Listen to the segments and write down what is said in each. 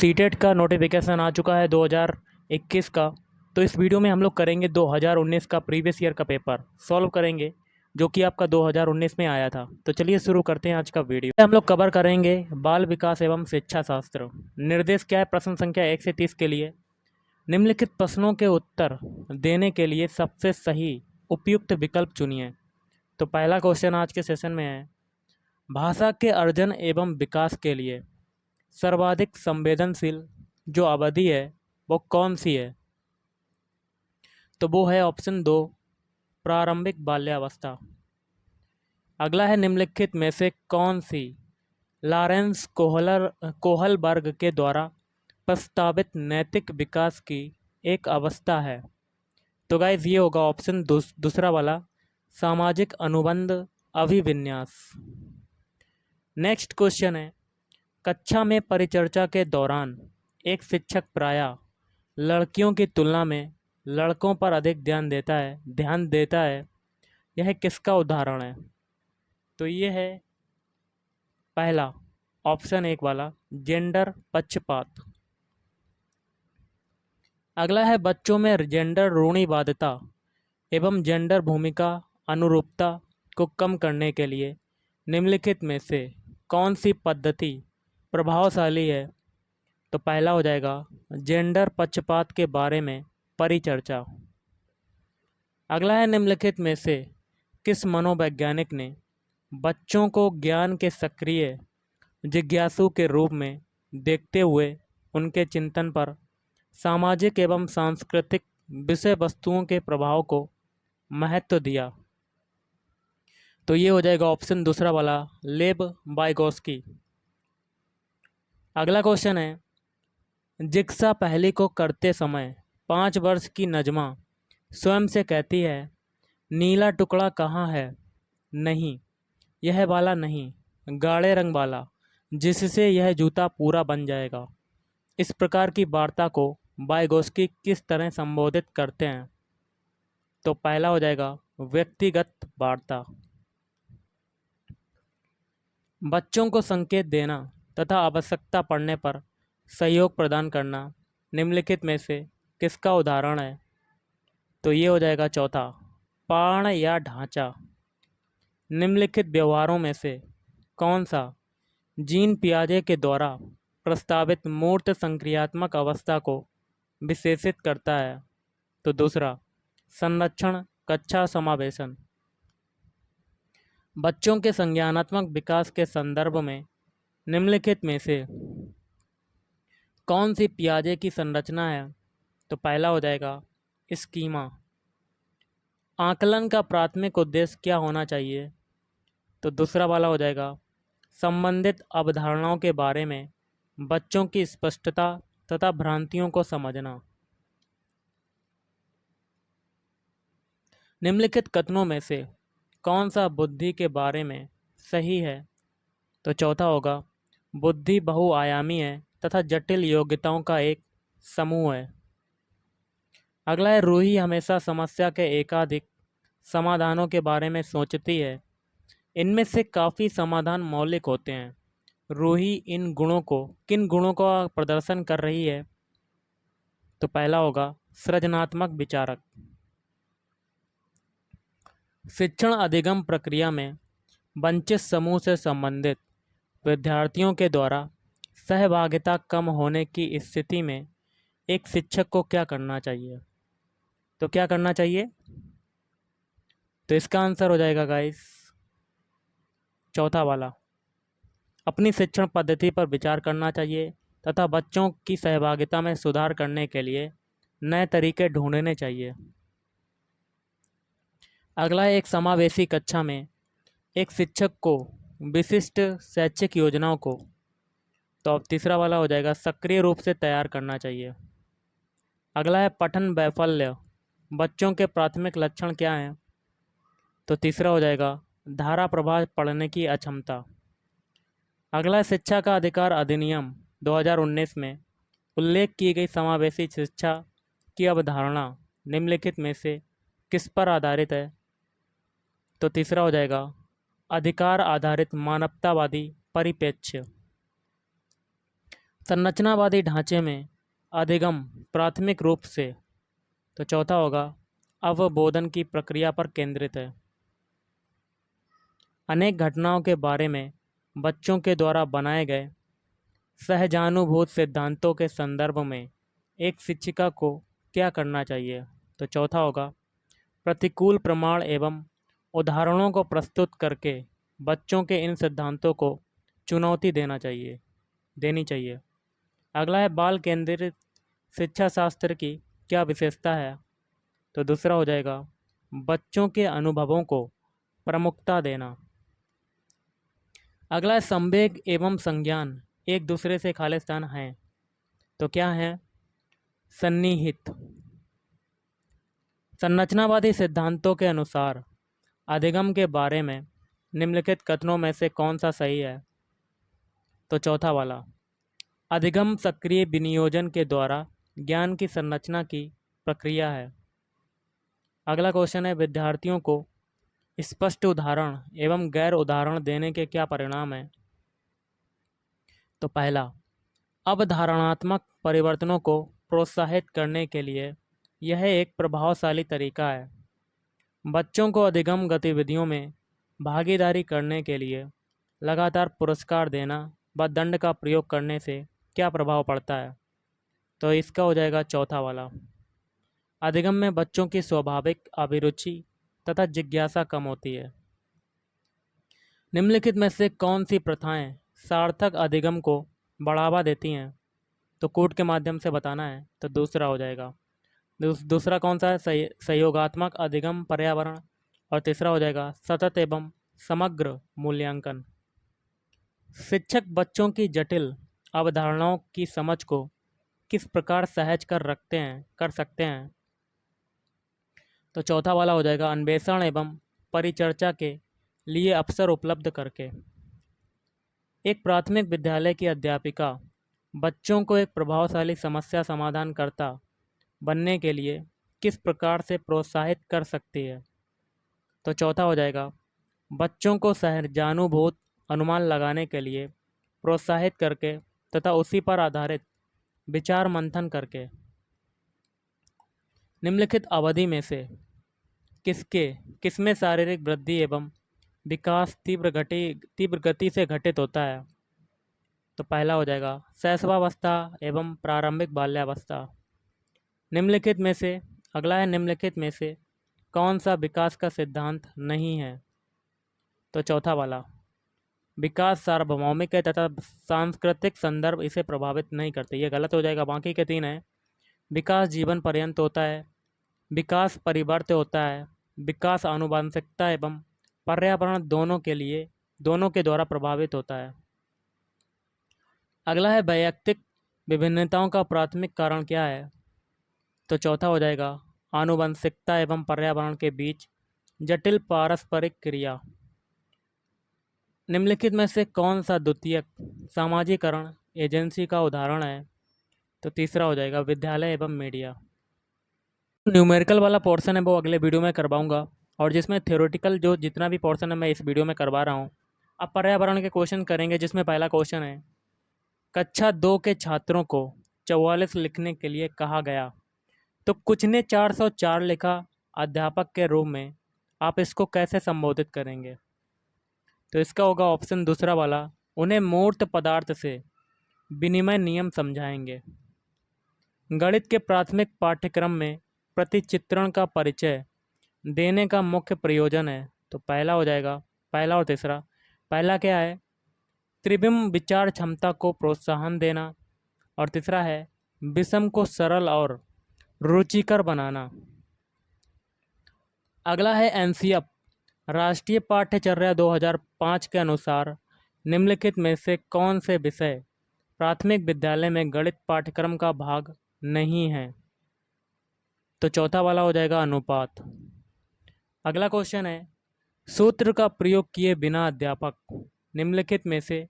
CTET का notification आ चुका है 2021 का। तो इस वीडियो में हम लोग करेंगे 2019 का प्रीवियस ईयर का पेपर सॉल्व करेंगे, जो कि आपका 2019 में आया था। तो चलिए शुरू करते हैं आज का वीडियो। हम लोग कवर करेंगे बाल विकास एवं शिक्षा शास्त्र। निर्देश क्या है प्रश्न संख्या 1 से 30 के लिए। निम्नलिखित प्रश्नों के उत्तर देने के लिए सबसे सही उपयुक्त विकल्प चुनिए। तो पहला क्वेश्चन आज के सेशन में है, भाषा के अर्जन एवं विकास के लिए सर्वाधिक संवेदनशील जो अवधि है वो कौन सी है। तो वो है ऑप्शन 2, प्रारंभिक बाल्यावस्था। अगला है, निम्नलिखित में से कौन सी लॉरेंस कोहलबर्ग के द्वारा प्रस्तावित नैतिक विकास की एक अवस्था है। तो गाइज ये होगा ऑप्शन दूसरा वाला, सामाजिक अनुबंध अभिविन्यास। नेक्स्ट क्वेश्चन है, कक्षा में परिचर्चा के दौरान एक शिक्षक प्रायः लड़कियों की तुलना में लड़कों पर अधिक ध्यान देता है, यह किसका उदाहरण है। तो ये है पहला ऑप्शन 1 वाला, जेंडर पक्षपात। अगला है, बच्चों में जेंडर रूढ़िवादिता एवं जेंडर भूमिका अनुरूपता को कम करने के लिए निम्नलिखित में से कौन सी पद्धति प्रभावशाली है। तो पहला हो जाएगा जेंडर पक्षपात के बारे में परिचर्चा। अगला है, निम्नलिखित में से किस मनोवैज्ञानिक ने बच्चों को ज्ञान के सक्रिय जिज्ञासु के रूप में देखते हुए उनके चिंतन पर सामाजिक एवं सांस्कृतिक विषय वस्तुओं के प्रभाव को महत्व दिया। तो ये हो जाएगा ऑप्शन दूसरा वाला, लेब वाइगोस्की। अगला क्वेश्चन है, जिग्सा पहेली को करते समय 5 वर्ष की नजमा स्वयं से कहती है, नीला टुकड़ा कहाँ है, नहीं, यह वाला नहीं, गाढ़े रंग वाला, जिससे यह जूता पूरा बन जाएगा। इस प्रकार की वार्ता को वाइगोस्की किस तरह संबोधित करते हैं। तो पहला हो जाएगा व्यक्तिगत वार्ता। बच्चों को संकेत देना तथा आवश्यकता पड़ने पर सहयोग प्रदान करना निम्नलिखित में से किसका उदाहरण है। तो ये हो जाएगा चौथा, पाण या ढांचा। निम्नलिखित व्यवहारों में से कौन सा जीन पियाजे के द्वारा प्रस्तावित मूर्त संक्रियात्मक अवस्था को विशेषित करता है। तो दूसरा, संरक्षण कक्षा समावेशन। बच्चों के संज्ञानात्मक विकास के संदर्भ में निम्नलिखित में से कौन सी पियाजे की संरचना है। तो पहला हो जाएगा स्कीमा। आकलन का प्राथमिक उद्देश्य क्या होना चाहिए। तो दूसरा वाला हो जाएगा संबंधित अवधारणाओं के बारे में बच्चों की स्पष्टता तथा भ्रांतियों को समझना। निम्नलिखित कथनों में से कौन सा बुद्धि के बारे में सही है। तो चौथा होगा, बुद्धि बहुआयामी है तथा जटिल योग्यताओं का एक समूह है। अगला है, रूही हमेशा समस्या के एकाधिक समाधानों के बारे में सोचती है, इनमें से काफ़ी समाधान मौलिक होते हैं। रूही किन गुणों का प्रदर्शन कर रही है। तो पहला होगा सृजनात्मक विचारक। शिक्षण अधिगम प्रक्रिया में वंचित समूह से संबंधित विद्यार्थियों के द्वारा सहभागिता कम होने की स्थिति में एक शिक्षक को क्या करना चाहिए। तो क्या करना चाहिए। तो इसका आंसर हो जाएगा गाइस चौथा वाला, अपनी शिक्षण पद्धति पर विचार करना चाहिए तथा बच्चों की सहभागिता में सुधार करने के लिए नए तरीके ढूंढने चाहिए। अगला है, एक समावेशी कक्षा में एक शिक्षक को विशिष्ट शैक्षिक योजनाओं को, तो अब तीसरा वाला हो जाएगा सक्रिय रूप से तैयार करना चाहिए। अगला है, पठन वैफल्य बच्चों के प्राथमिक लक्षण क्या हैं। तो तीसरा हो जाएगा धारा प्रवाह पढ़ने की अक्षमता। अगला है, शिक्षा का अधिकार अधिनियम 2019 में उल्लेख की गई समावेशी शिक्षा की अवधारणा निम्नलिखित में से किस पर आधारित है। तो तीसरा हो जाएगा अधिकार आधारित मानवतावादी परिप्रेक्ष्य। संरचनावादी ढांचे में अधिगम प्राथमिक रूप से, तो चौथा होगा अवबोधन की प्रक्रिया पर केंद्रित है। अनेक घटनाओं के बारे में बच्चों के द्वारा बनाए गए सहजानुभूत सिद्धांतों के संदर्भ में एक शिक्षिका को क्या करना चाहिए, तो चौथा होगा प्रतिकूल प्रमाण एवं उदाहरणों को प्रस्तुत करके बच्चों के इन सिद्धांतों को चुनौती देनी चाहिए। अगला है बाल केंद्रित शिक्षा शास्त्र की क्या विशेषता है, तो दूसरा हो जाएगा बच्चों के अनुभवों को प्रमुखता देना। अगला है संवेग एवं संज्ञान एक दूसरे से खालिस्तान हैं, तो क्या है, सन्निहित। संरचनावादी सिद्धांतों के अनुसार अधिगम के बारे में निम्नलिखित कथनों में से कौन सा सही है, तो चौथा वाला अधिगम सक्रिय विनियोजन के द्वारा ज्ञान की संरचना की प्रक्रिया है। अगला क्वेश्चन है विद्यार्थियों को स्पष्ट उदाहरण एवं गैर उदाहरण देने के क्या परिणाम हैं, तो पहला अवधारणात्मक परिवर्तनों को प्रोत्साहित करने के लिए यह एक प्रभावशाली तरीका है। बच्चों को अधिगम गतिविधियों में भागीदारी करने के लिए लगातार पुरस्कार देना व दंड का प्रयोग करने से क्या प्रभाव पड़ता है, तो इसका हो जाएगा चौथा वाला अधिगम में बच्चों की स्वाभाविक अभिरुचि तथा जिज्ञासा कम होती है। निम्नलिखित में से कौन सी प्रथाएं सार्थक अधिगम को बढ़ावा देती हैं, तो कूट के माध्यम से बताना है, तो दूसरा हो जाएगा दूसरा कौन सा है, सहयोगात्मक अधिगम पर्यावरण, और तीसरा हो जाएगा सतत एवं समग्र मूल्यांकन। शिक्षक बच्चों की जटिल अवधारणाओं की समझ को किस प्रकार सहज कर सकते हैं, तो चौथा वाला हो जाएगा अन्वेषण एवं परिचर्चा के लिए अवसर उपलब्ध करके। एक प्राथमिक विद्यालय की अध्यापिका बच्चों को एक प्रभावशाली समस्या समाधानकर्ता बनने के लिए किस प्रकार से प्रोत्साहित कर सकती है, तो चौथा हो जाएगा बच्चों को सहजानुभूत अनुमान लगाने के लिए प्रोत्साहित करके तथा उसी पर आधारित विचार मंथन करके। निम्नलिखित अवधि में से किसमें शारीरिक वृद्धि एवं विकास तीव्र गति से घटित होता है, तो पहला हो जाएगा शैशवावस्था एवं प्रारंभिक बाल्यावस्था। अगला है निम्नलिखित में से कौन सा विकास का सिद्धांत नहीं है, तो चौथा वाला विकास सार्वभौमिक है तथा सांस्कृतिक संदर्भ इसे प्रभावित नहीं करते, ये गलत हो जाएगा। बाकी के तीन हैं विकास जीवन पर्यंत होता है, विकास परिवर्त्य होता है, विकास आनुवंशिकता एवं पर्यावरण दोनों के द्वारा प्रभावित होता है। अगला है वैयक्तिक विभिन्नताओं का प्राथमिक कारण क्या है, तो चौथा हो जाएगा आनुवंशिकता एवं पर्यावरण के बीच जटिल पारस्परिक क्रिया। निम्नलिखित में से कौन सा द्वितीयक सामाजिकरण एजेंसी का उदाहरण है, तो तीसरा हो जाएगा विद्यालय एवं मीडिया। न्यूमेरिकल वाला पोर्शन है वो अगले वीडियो में करवाऊंगा, और जिसमें थ्योरेटिकल जो जितना भी पोर्शन है मैं इस वीडियो में करवा रहा हूँ। अब पर्यावरण के क्वेश्चन करेंगे, जिसमें पहला क्वेश्चन है कक्षा 2 के छात्रों को 44 लिखने के लिए कहा गया, तो कुछ ने 404 लिखा, अध्यापक के रूप में आप इसको कैसे संबोधित करेंगे, तो इसका होगा ऑप्शन दूसरा वाला उन्हें मूर्त पदार्थ से विनिमय नियम समझाएंगे। गणित के प्राथमिक पाठ्यक्रम में प्रतिचित्रण का परिचय देने का मुख्य प्रयोजन है, तो पहला हो जाएगा पहला और तीसरा। पहला क्या है, त्रिविम विचार क्षमता को प्रोत्साहन देना, और तीसरा है विषम को सरल और रुचिकर बनाना। अगला है एनसीएफ राष्ट्रीय पाठ्यचर्या 2005 के अनुसार निम्नलिखित में से कौन से विषय प्राथमिक विद्यालय में गणित पाठ्यक्रम का भाग नहीं है, तो चौथा वाला हो जाएगा अनुपात। अगला क्वेश्चन है सूत्र का प्रयोग किए बिना अध्यापक निम्नलिखित में से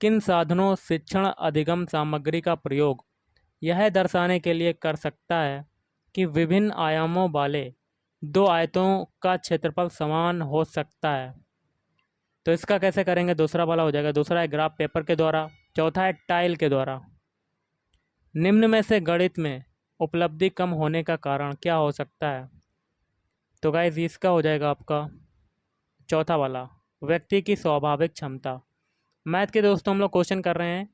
किन साधनों शिक्षण अधिगम सामग्री का प्रयोग यह दर्शाने के लिए कर सकता है कि विभिन्न आयामों वाले दो आयतों का क्षेत्रफल समान हो सकता है, तो इसका कैसे करेंगे, दूसरा वाला हो जाएगा। दूसरा है ग्राफ पेपर के द्वारा, चौथा है टाइल के द्वारा। निम्न में से गणित में उपलब्धि कम होने का कारण क्या हो सकता है? तो गाइस इसका हो जाएगा आपका चौथा वाला, व्यक्ति की स्वाभाविक क्षमता। मैथ के दोस्तों हम लोग क्वेश्चन कर रहे हैं,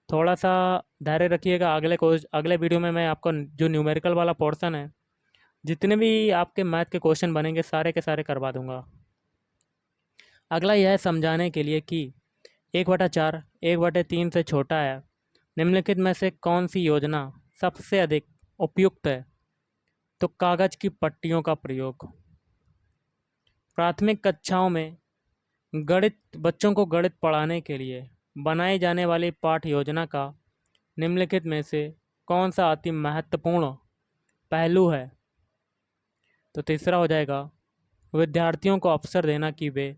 थोड़ा सा धैर्य रखिएगा। अगले वीडियो में मैं आपको जो न्यूमेरिकल वाला पोर्शन है, जितने भी आपके मैथ के क्वेश्चन बनेंगे सारे के सारे करवा दूंगा। अगला यह है समझाने के लिए कि 1/4 1/3 से छोटा है, निम्नलिखित में से कौन सी योजना सबसे अधिक उपयुक्त है? तो कागज की पट्टियों का प्रयोग। प्राथमिक कक्षाओं में बच्चों को गणित पढ़ाने के लिए बनाई जाने वाली पाठ्य योजना का निम्नलिखित में से कौन सा अति महत्वपूर्ण पहलू है? तो तीसरा हो जाएगा विद्यार्थियों को अवसर देना कि वे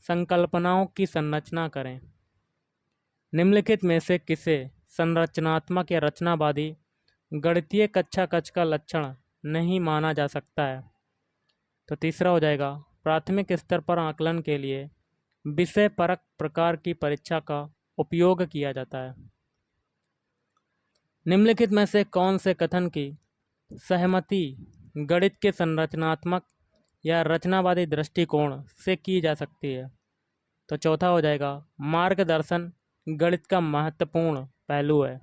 संकल्पनाओं की संरचना करें। निम्नलिखित में से किसे संरचनात्मक या रचनावादी गणितीय कक्षा कक्ष का लक्षण नहीं माना जा सकता है? तो तीसरा हो जाएगा प्राथमिक स्तर पर आकलन के लिए विषय परक प्रकार की परीक्षा का उपयोग किया जाता है। निम्नलिखित में से कौन से कथन की सहमति गणित के संरचनात्मक या रचनावादी दृष्टिकोण से की जा सकती है? तो चौथा हो जाएगा मार्गदर्शन गणित का महत्वपूर्ण पहलू है।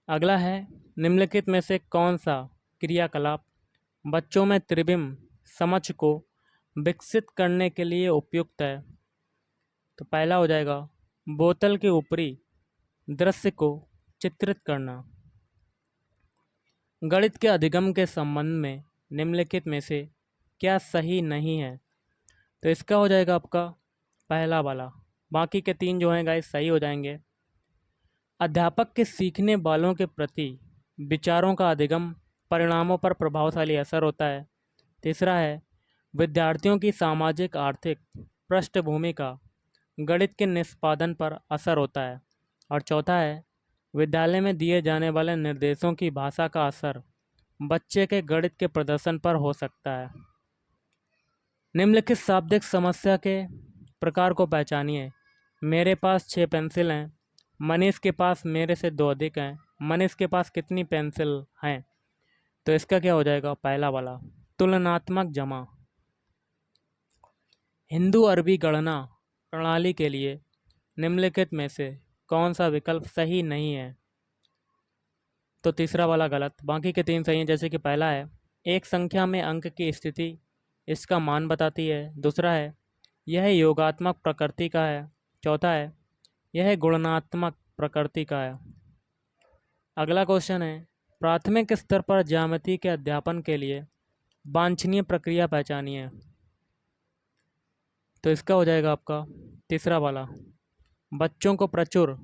अगला है निम्नलिखित में से कौन सा क्रियाकलाप बच्चों में त्रिविम समझ को विकसित करने के लिए उपयुक्त है? तो पहला हो जाएगा बोतल के ऊपरी दृश्य को चित्रित करना। गणित के अधिगम के संबंध में निम्नलिखित में से क्या सही नहीं है? तो इसका हो जाएगा आपका पहला वाला, बाकी के तीन जो हैं गाइस सही हो जाएंगे। अध्यापक के सीखने वालों के प्रति विचारों का अधिगम परिणामों पर प्रभावशाली असर होता है। तीसरा है विद्यार्थियों की सामाजिक आर्थिक पृष्ठभूमि का गणित के निष्पादन पर असर होता है। और चौथा है विद्यालय में दिए जाने वाले निर्देशों की भाषा का असर बच्चे के गणित के प्रदर्शन पर हो सकता है। निम्नलिखित शाब्दिक समस्या के प्रकार को पहचानिए। मेरे पास 6 पेंसिल हैं, मनीष के पास मेरे से 2 अधिक हैं, मनीष के पास कितनी पेंसिल हैं? तो इसका क्या हो जाएगा पहला वाला तुलनात्मक जमा। हिंदू अरबी गणना प्रणाली के लिए निम्नलिखित में से कौन सा विकल्प सही नहीं है? तो तीसरा वाला गलत, बाकी के तीन सही हैं। जैसे कि पहला है एक संख्या में अंक की स्थिति इसका मान बताती है। दूसरा है यह योगात्मक प्रकृति का है। चौथा है यह गुणात्मक प्रकृति का है। अगला क्वेश्चन है प्राथमिक स्तर पर ज्यामिति के अध्यापन के लिए वांछनीय प्रक्रिया पहचानिए। तो इसका हो जाएगा आपका तीसरा वाला बच्चों को प्रचुर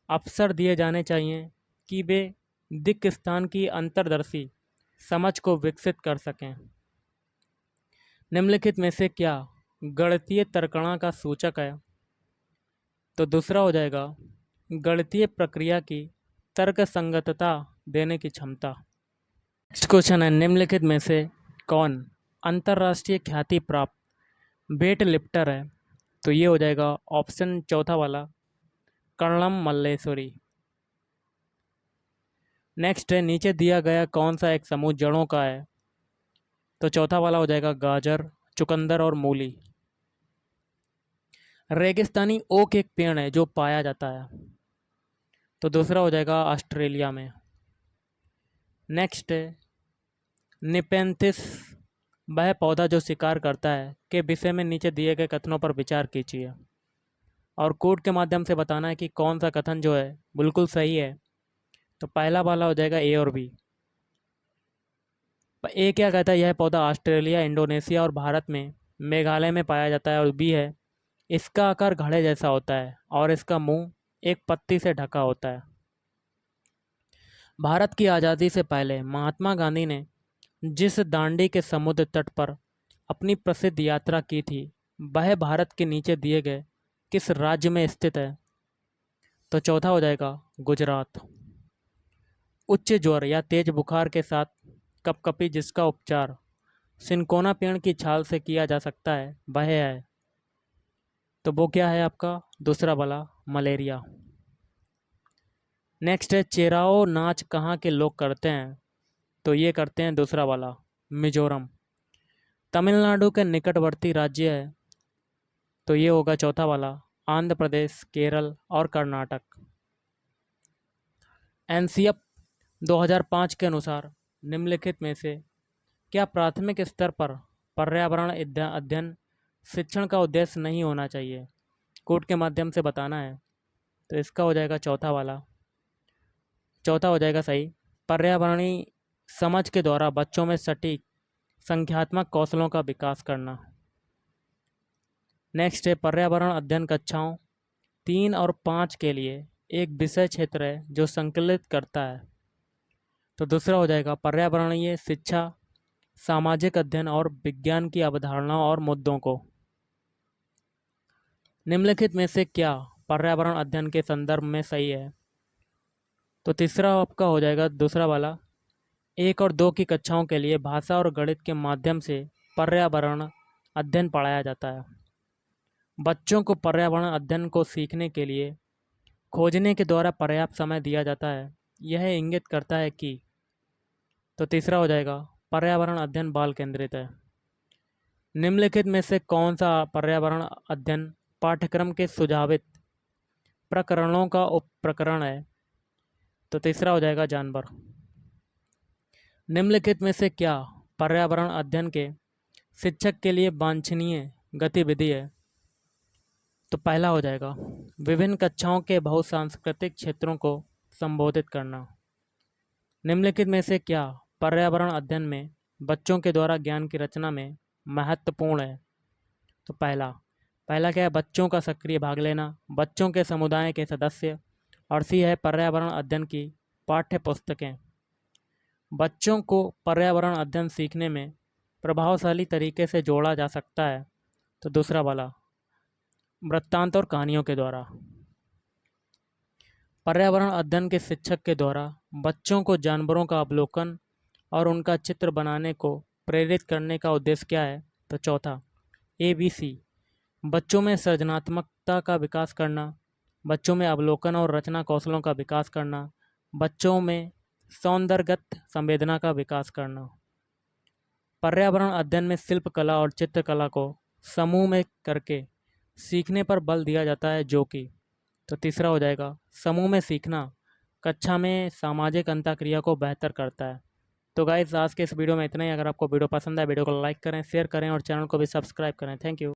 अवसर दिए जाने चाहिए कि वे दिक् स्थान की अंतर्दर्शी समझ को विकसित कर सकें। निम्नलिखित में से क्या गणितीय तर्कणा का सूचक है? तो दूसरा हो जाएगा गणितीय प्रक्रिया की तर्क संगतता देने की क्षमता। नेक्स्ट क्वेश्चन है निम्नलिखित में से कौन अंतर्राष्ट्रीय ख्याति प्राप्त वेट लिफ्टर है? तो ये हो जाएगा ऑप्शन चौथा वाला कर्णम मल्लेश्वरी। नेक्स्ट है नीचे दिया गया कौन सा एक समूह जड़ों का है? तो चौथा वाला हो जाएगा गाजर, चुकंदर और मूली। रेगिस्तानी ओक एक पेड़ है जो पाया जाता है। तो दूसरा हो जाएगा ऑस्ट्रेलिया में। नेक्स्ट है निपेंथिस वह पौधा जो शिकार करता है के विषय में नीचे दिए गए कथनों पर विचार कीजिए और कोड के माध्यम से बताना है कि कौन सा कथन जो है बिल्कुल सही है। तो पहला वाला हो जाएगा ए और बी। ए क्या कहता है यह पौधा ऑस्ट्रेलिया, इंडोनेशिया और भारत में मेघालय में पाया जाता है। और बी है इसका आकार घड़े जैसा होता है और इसका मुंह एक पत्ती से ढका होता है। भारत की आज़ादी से पहले महात्मा गांधी ने जिस दांडी के समुद्र तट पर अपनी प्रसिद्ध यात्रा की थी वह भारत के नीचे दिए गए किस राज्य में स्थित है? तो चौथा हो जाएगा गुजरात। उच्च ज्वर या तेज बुखार के साथ कपकपी जिसका उपचार सिनकोना पेड़ की छाल से किया जा सकता है वह है, तो वो क्या है आपका दूसरा वाला मलेरिया। नेक्स्ट है चेराओ नाच कहाँ के लोग करते हैं, तो ये करते हैं दूसरा वाला, मिजोरम। तमिलनाडु के निकटवर्ती राज्य है, तो ये होगा चौथा वाला, आंध्र प्रदेश, केरल और कर्नाटक। एनसीएफ 2005 के अनुसार निम्नलिखित में से क्या प्राथमिक स्तर पर पर्यावरण अध्ययन शिक्षण का उद्देश्य नहीं होना चाहिए, कोड के माध्यम से बताना है। तो इसका हो जाएगा चौथा वाला, चौथा हो जाएगा सही, पर्यावरणीय समझ के द्वारा बच्चों में सटीक संख्यात्मक कौशलों का विकास करना। नेक्स्ट है पर्यावरण अध्ययन कक्षाओं 3 और 5 के लिए एक विषय क्षेत्र है जो संकलित करता है। तो दूसरा हो जाएगा पर्यावरणीय शिक्षा, सामाजिक अध्ययन और विज्ञान की अवधारणाओं और मुद्दों को। निम्नलिखित में से क्या पर्यावरण अध्ययन के संदर्भ में सही है, तो तीसरा आपका हो जाएगा दूसरा वाला, 1 और 2 की कक्षाओं के लिए भाषा और गणित के माध्यम से पर्यावरण अध्ययन पढ़ाया जाता है। बच्चों को पर्यावरण अध्ययन को सीखने के लिए खोजने के द्वारा पर्याप्त समय दिया जाता है, यह इंगित करता है कि, तो तीसरा हो जाएगा पर्यावरण अध्ययन बाल केंद्रित है। निम्नलिखित में से कौन सा पर्यावरण अध्ययन पाठ्यक्रम के सुझावित प्रकरणों का उपप्रकरण है, तो तीसरा हो जाएगा जानवर। निम्नलिखित में से क्या पर्यावरण अध्ययन के शिक्षक के लिए वांछनीय गतिविधि है, तो पहला हो जाएगा विभिन्न कक्षाओं के बहुसांस्कृतिक क्षेत्रों को संबोधित करना। निम्नलिखित में से क्या पर्यावरण अध्ययन में बच्चों के द्वारा ज्ञान की रचना में महत्वपूर्ण है, तो पहला क्या है, बच्चों का सक्रिय भाग लेना, बच्चों के समुदाय के सदस्य, और सी है पर्यावरण अध्ययन की पाठ्य पुस्तकें। बच्चों को पर्यावरण अध्ययन सीखने में प्रभावशाली तरीके से जोड़ा जा सकता है, तो दूसरा वाला, वृत्तांत और कहानियों के द्वारा। पर्यावरण अध्ययन के शिक्षक के द्वारा बच्चों को जानवरों का अवलोकन और उनका चित्र बनाने को प्रेरित करने का उद्देश्य क्या है, तो चौथा ABC, बच्चों में सृजनात्मकता का विकास करना, बच्चों में अवलोकन और रचना कौशलों का विकास करना, बच्चों में सौंदर्यगत संवेदना का विकास करना। पर्यावरण अध्ययन में शिल्पकला और चित्रकला को समूह में करके सीखने पर बल दिया जाता है, जो कि, तो तीसरा हो जाएगा समूह में सीखना कक्षा में सामाजिक अंतःक्रिया को बेहतर करता है। तो गाइस आज के इस वीडियो में इतना ही। अगर आपको वीडियो पसंद आए वीडियो को लाइक करें, शेयर करें और चैनल को भी सब्सक्राइब करें। Thank you.